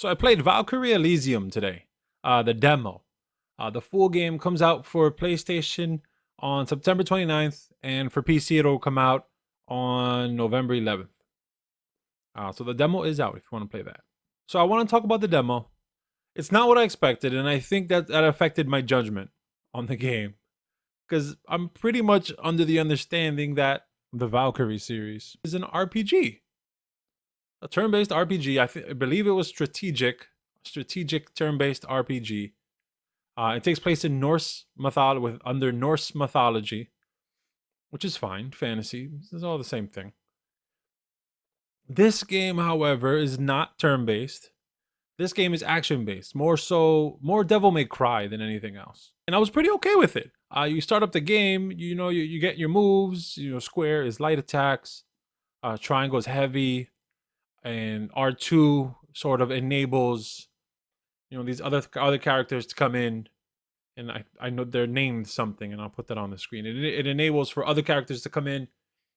So I played Valkyrie Elysium today, the demo. The full game comes out for PlayStation on September 29th, and for PC it'll come out on November 11th. So the demo is out if you want to play that. So I want to talk about the demo. It's not what I expected, and I think that affected my judgment on the game. Because I'm pretty much under the understanding that the Valkyrie series is an RPG. A turn-based RPG. I believe it was strategic turn-based RPG. It takes place in under Norse mythology, which is fine. Fantasy is all the same thing. This game, however, is not turn-based. This game is action-based, more Devil May Cry than anything else. And I was pretty okay with it. You start up the game, you get your moves. Square is light attacks, triangle is heavy, and R2 sort of enables these other characters to come in, and I know they're named something, and I'll put that on the screen. It enables for other characters to come in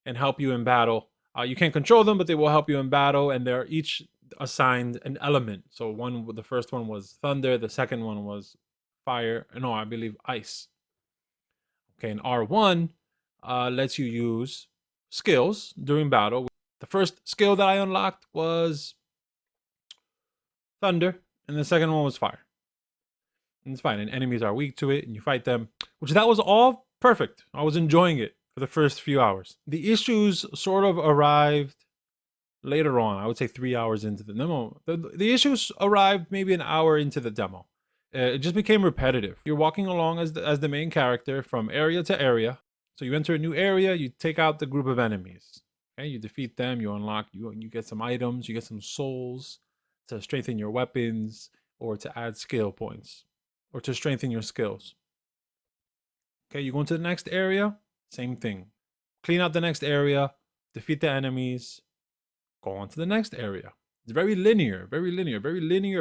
and help you in battle. You can't control them, but they will help you in battle, and they're each assigned an element. So the first one was thunder, the second one was fire. No, I believe ice. Okay, and R1 lets you use skills during battle. The first skill that I unlocked was thunder, and the second one was fire. And it's fine, and enemies are weak to it, and you fight them, that was all perfect. I was enjoying it for the first few hours. The issues sort of arrived later on. I would say 3 hours into the demo. The issues arrived maybe an hour into the demo. It just became repetitive. You're walking along as the main character from area to area. So you enter a new area, you take out the group of enemies. Okay, you defeat them, you unlock, you get some items, you get some souls to strengthen your weapons or to add skill points or to strengthen your skills. Okay, you go into the next area, same thing. Clean out the next area, defeat the enemies, go on to the next area. It's very linear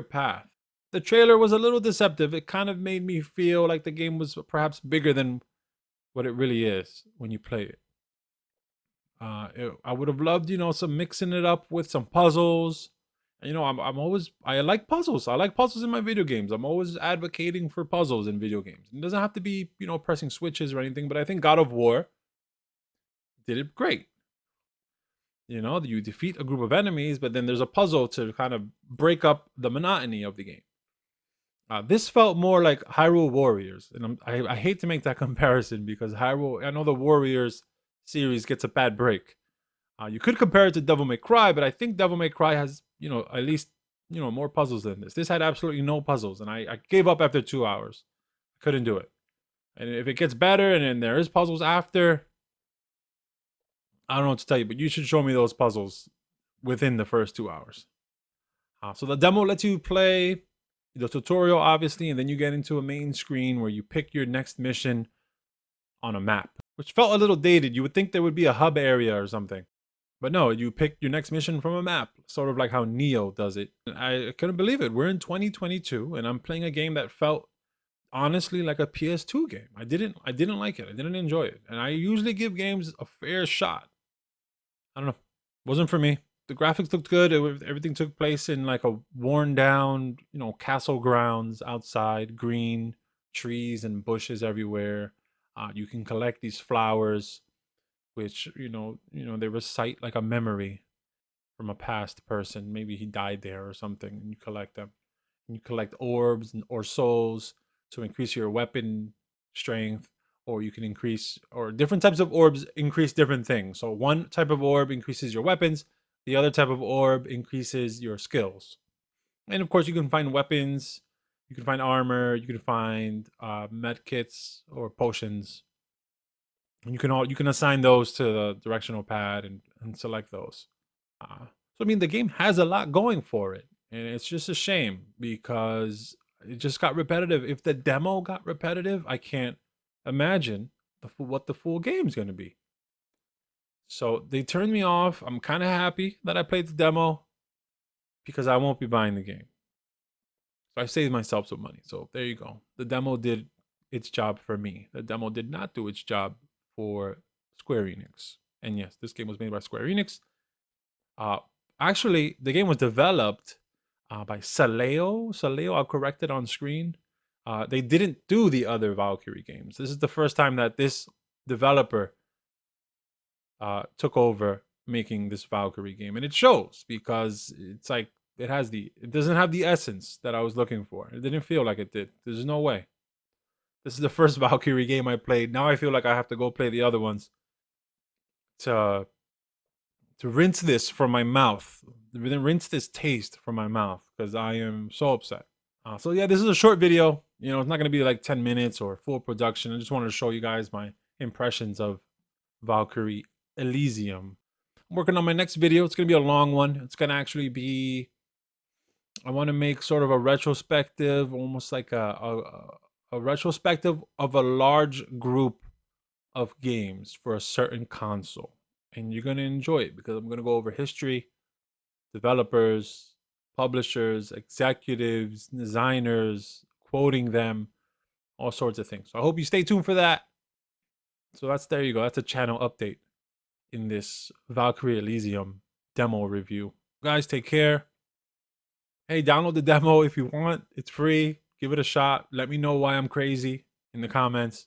path. The trailer was a little deceptive. It kind of made me feel like the game was perhaps bigger than what it really is when you play it. I would have loved, some mixing it up with some puzzles. I like puzzles. I like puzzles in my video games. I'm always advocating for puzzles in video games. It doesn't have to be, pressing switches or anything, but I think God of War did it great. You defeat a group of enemies, but then there's a puzzle to kind of break up the monotony of the game. This felt more like Hyrule Warriors, and I hate to make that comparison because I know the Warriors series gets a bad break. You could compare it to Devil May Cry, but I think Devil May Cry has, at least, more puzzles than this. This had absolutely no puzzles, and I gave up after 2 hours. I couldn't do it. And if it gets better and then there is puzzles after, I don't know what to tell you, but you should show me those puzzles within the first 2 hours. So the demo lets you play the tutorial, obviously, and then you get into a main screen where you pick your next mission on a map, which felt a little dated. You would think there would be a hub area or something. But no, you pick your next mission from a map, sort of like how Neo does it. I couldn't believe it. We're in 2022, and I'm playing a game that felt honestly like a PS2 game. I didn't like it. I didn't enjoy it. And I usually give games a fair shot. I don't know. Wasn't for me. The graphics looked good. Everything took place in like a worn down, castle grounds outside, green trees and bushes everywhere. You can collect these flowers, which they recite like a memory from a past person. Maybe he died there or something, and you collect them. And you collect orbs or souls to increase your weapon strength, or you can different types of orbs increase different things. So one type of orb increases your weapons, the other type of orb increases your skills. And of course, you can find weapons, you can find armor, you can find med kits or potions. And you can assign those to the directional pad and select those. So I mean, the game has a lot going for it, and it's just a shame because it just got repetitive. If the demo got repetitive, I can't imagine what the full game's going to be. So they turned me off. I'm kind of happy that I played the demo because I won't be buying the game. So I saved myself some money. So there you go. The demo did its job for me. The demo did not do its job for Square Enix. And yes, this game was made by Square Enix. Actually, the game was developed by Saleo. Saleo, I'll correct it on screen. They didn't do the other Valkyrie games. This is the first time that this developer took over making this Valkyrie game, and it shows because it's like it doesn't have the essence that I was looking for. It didn't feel like it did. There's no way. This is the first Valkyrie game I played. Now I feel like I have to go play the other ones to rinse this from my mouth, rinse this taste from my mouth, because I am so upset. So yeah, this is a short video. You know, it's not gonna be like 10 minutes or full production. I just wanted to show you guys my impressions of Valkyrie Elysium. I'm working on my next video. It's gonna be a long one. It's gonna actually be, I want to make sort of a retrospective, almost like a retrospective of a large group of games for a certain console. And you're going to enjoy it because I'm going to go over history, developers, publishers, executives, designers, quoting them, all sorts of things. So I hope you stay tuned for that. So there you go. That's a channel update in this Valkyrie Elysium demo review. Guys, take care. Hey, download the demo if you want. It's free. Give it a shot. Let me know why I'm crazy in the comments.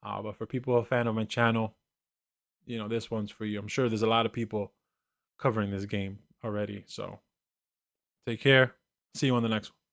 But for people who are a fan of my channel, you know, this one's for you. I'm sure there's a lot of people covering this game already. So take care. See you on the next one.